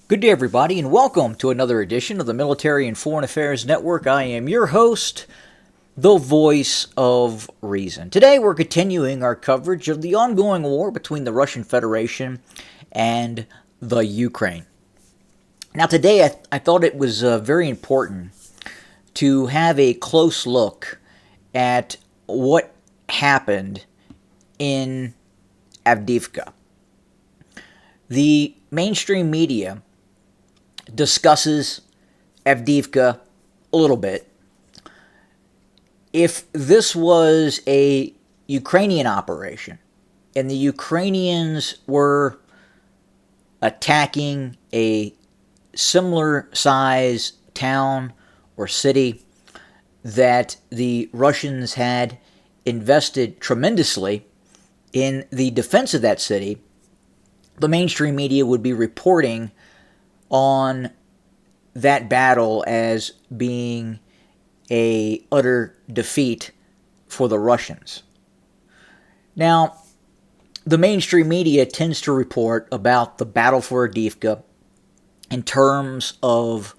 Good day, everybody, and welcome to another edition of the Military and Foreign Affairs Network. I am your host, the voice of reason. Today, we're continuing our coverage of the ongoing war between the Russian Federation and the Ukraine. Now, today, I thought it was very important to have a close look at what happened in Avdiivka. The mainstream media discusses Avdiivka a little bit. If this was a Ukrainian operation and the Ukrainians were attacking a similar size town or city that the Russians had invested tremendously in the defense of that city, the mainstream media would be reporting on that battle as being a utter defeat for the Russians. Now, the mainstream media tends to report about the battle for Avdiivka in terms of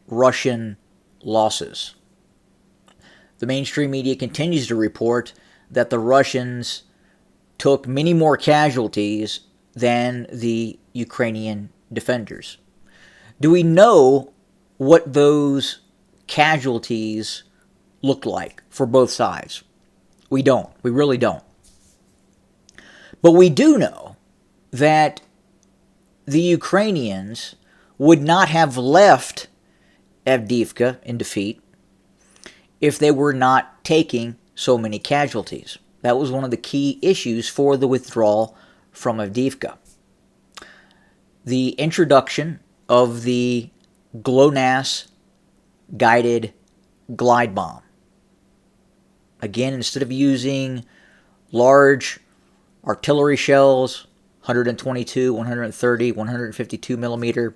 Russian losses. The mainstream media continues to report that the Russians took many more casualties than the Ukrainian defenders. Do we know what those casualties look like for both sides? We don't. We really don't. But we do know that the Ukrainians would not have left Avdiivka in defeat if they were not taking so many casualties. That was one of the key issues for the withdrawal from Avdiivka. The introduction of the GLONASS guided glide bomb. Again, instead of using large artillery shells, 122, 130, 152 millimeter,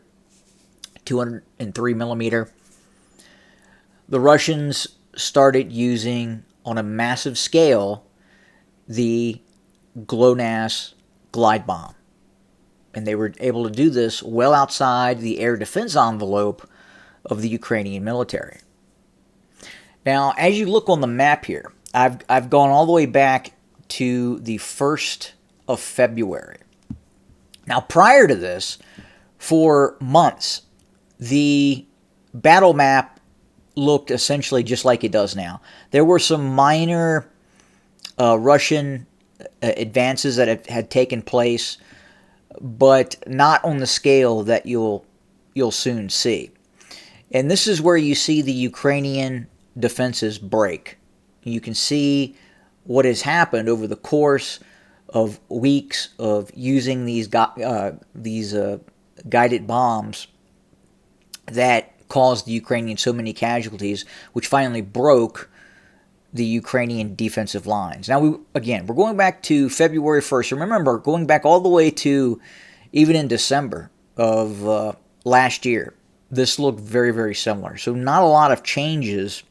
203 millimeter, the Russians started using on a massive scale the GLONASS glide bomb. And they were able to do this well outside the air defense envelope of the Ukrainian military. Now, as you look on the map here, I've gone all the way back to the 1st of February. Now, prior to this, for months, the battle map looked essentially just like it does now. There were some minor Russian advances that had taken place, but not on the scale that you'll soon see. And this is where you see the Ukrainian defenses break. You can see what has happened over the course of weeks of using these guided bombs that caused the Ukrainians so many casualties, which finally broke the Ukrainian defensive lines. Now, we're going back to February 1st. Remember, going back all the way to even in December of last year, this looked very, very similar. So not a lot of changes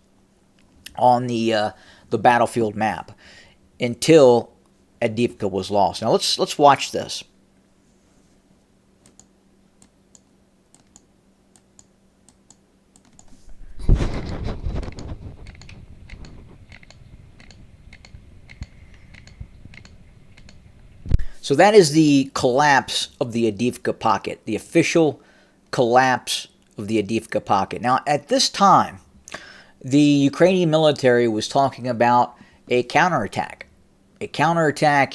on the battlefield map until Avdiivka was lost. Now, let's watch this. So that is the collapse of the Avdiivka pocket, the official collapse of the Avdiivka pocket. Now, at this time, the Ukrainian military was talking about a counterattack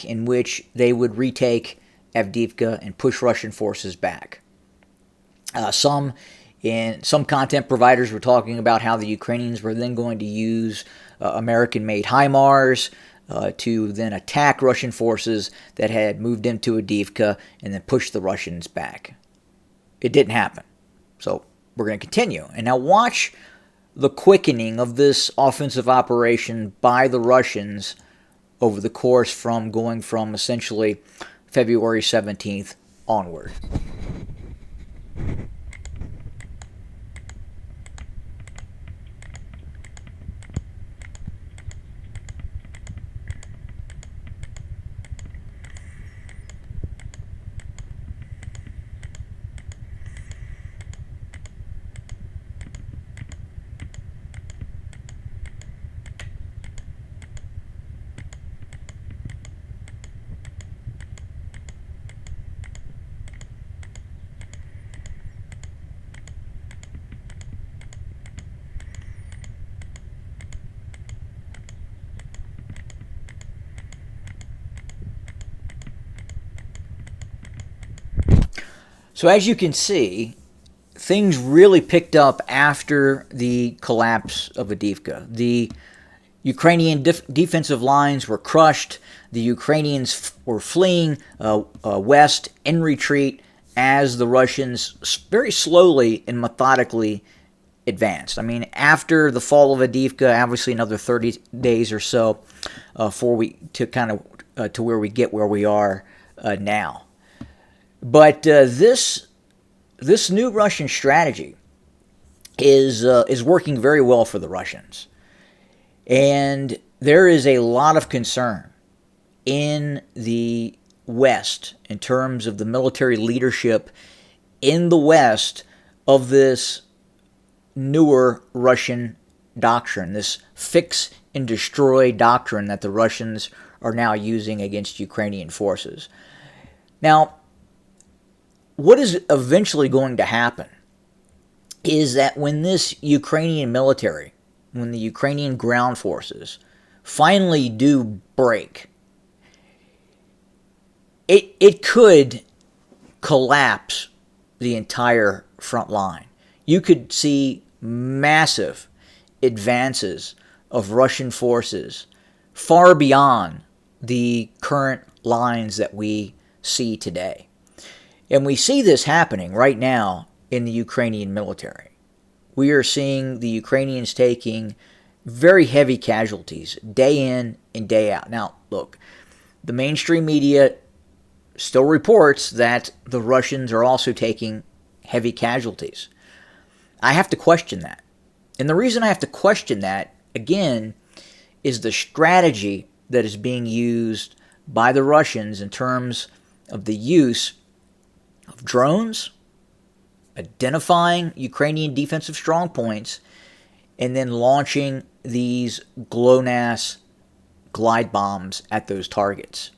in which they would retake Avdiivka and push Russian forces back. Some content providers were talking about how the Ukrainians were then going to use American-made HIMARS to then attack Russian forces that had moved into Avdiivka and then push the Russians back. It didn't happen. So we're going to continue. And now watch the quickening of this offensive operation by the Russians over the course from going from essentially February 17th onward. So as you can see, things really picked up after the collapse of Avdiivka. The Ukrainian defensive lines were crushed. The Ukrainians were fleeing west in retreat as the Russians very slowly and methodically advanced. I mean, after the fall of Avdiivka, obviously another 30 days or so to where we get where we are now. But this new Russian strategy is working very well for the Russians. And there is a lot of concern in the West in terms of the military leadership in the West of this newer Russian doctrine, this fix and destroy doctrine that the Russians are now using against Ukrainian forces. Now, what is eventually going to happen is that when this Ukrainian military, when the Ukrainian ground forces finally do break, it could collapse the entire front line. You could see massive advances of Russian forces far beyond the current lines that we see today. And we see this happening right now in the Ukrainian military. We are seeing the Ukrainians taking very heavy casualties day in and day out. Now, look, the mainstream media still reports that the Russians are also taking heavy casualties. I have to question that. And the reason I have to question that, again, is the strategy that is being used by the Russians in terms of the use of drones, identifying Ukrainian defensive strongpoints, and then launching these GLONASS glide bombs at those targets.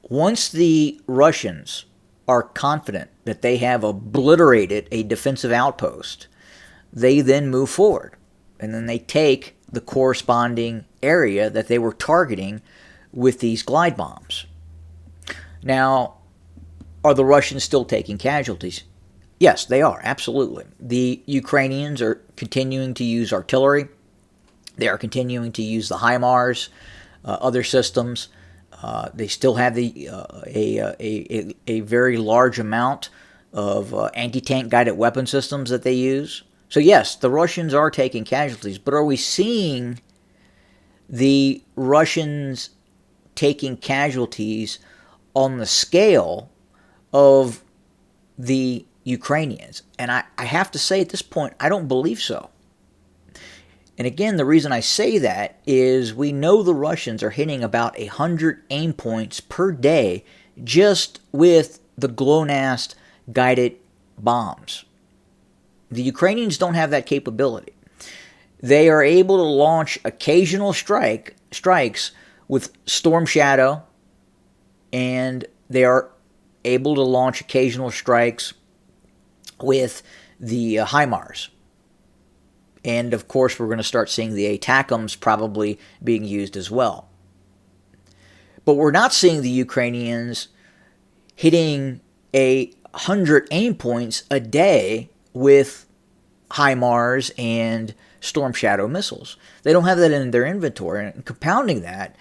Once the Russians are confident that they have obliterated a defensive outpost, they then move forward, and then they take the corresponding area that they were targeting with these glide bombs. Now, are the Russians still taking casualties? Yes, they are, absolutely. The Ukrainians are continuing to use artillery. They are continuing to use the HIMARS, other systems. They still have a very large amount of anti-tank guided weapon systems that they use. So yes, the Russians are taking casualties, but are we seeing the Russians taking casualties on the scale of the Ukrainians? And I have to say at this point, I don't believe so. And again, the reason I say that is we know the Russians are hitting about 100 aim points per day just with the GLONASS guided bombs. The Ukrainians don't have that capability. They are able to launch occasional strikes with Storm Shadow, and they are able to launch occasional strikes with the HIMARS. And of course, we're going to start seeing the ATACMS probably being used as well. But we're not seeing the Ukrainians hitting 100 aim points a day with HIMARS and Storm Shadow missiles. They don't have that in their inventory. And compounding that,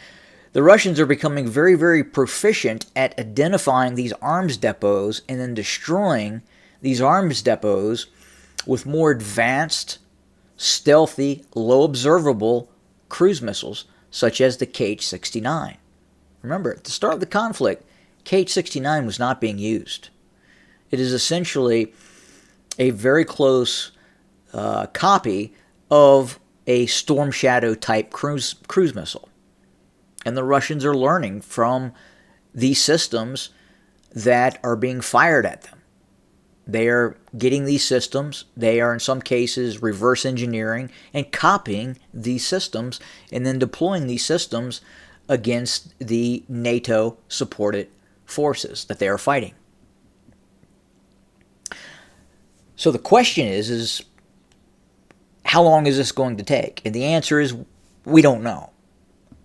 the Russians are becoming very, very proficient at identifying these arms depots and then destroying these arms depots with more advanced, stealthy, low observable cruise missiles such as the Kh-69. Remember, at the start of the conflict, Kh-69 was not being used. It is essentially a very close copy of a Storm Shadow type cruise missile. And the Russians are learning from these systems that are being fired at them. They are getting these systems. They are, in some cases, reverse engineering and copying these systems and then deploying these systems against the NATO-supported forces that they are fighting. So the question is how long is this going to take? And the answer is we don't know.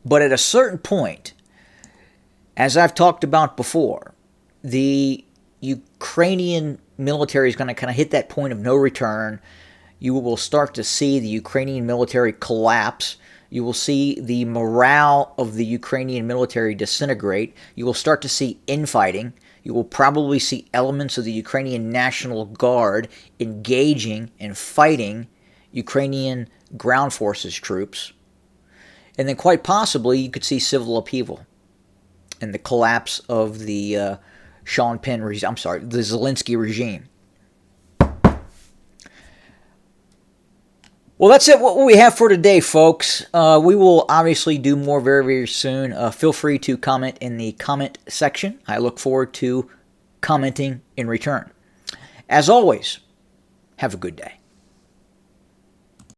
But at a certain point, as I've talked about before, the Ukrainian military is going to kind of hit that point of no return. You will start to see the Ukrainian military collapse. You will see the morale of the Ukrainian military disintegrate. You will start to see infighting. You will probably see elements of the Ukrainian National Guard engaging and fighting Ukrainian ground forces troops. And then quite possibly you could see civil upheaval and the collapse of the Sean Penn regime. I'm sorry, the Zelensky regime. Well, that's it. What we have for today, folks. We will obviously do more very, very soon. Feel free to comment in the comment section. I look forward to commenting in return. As always, have a good day.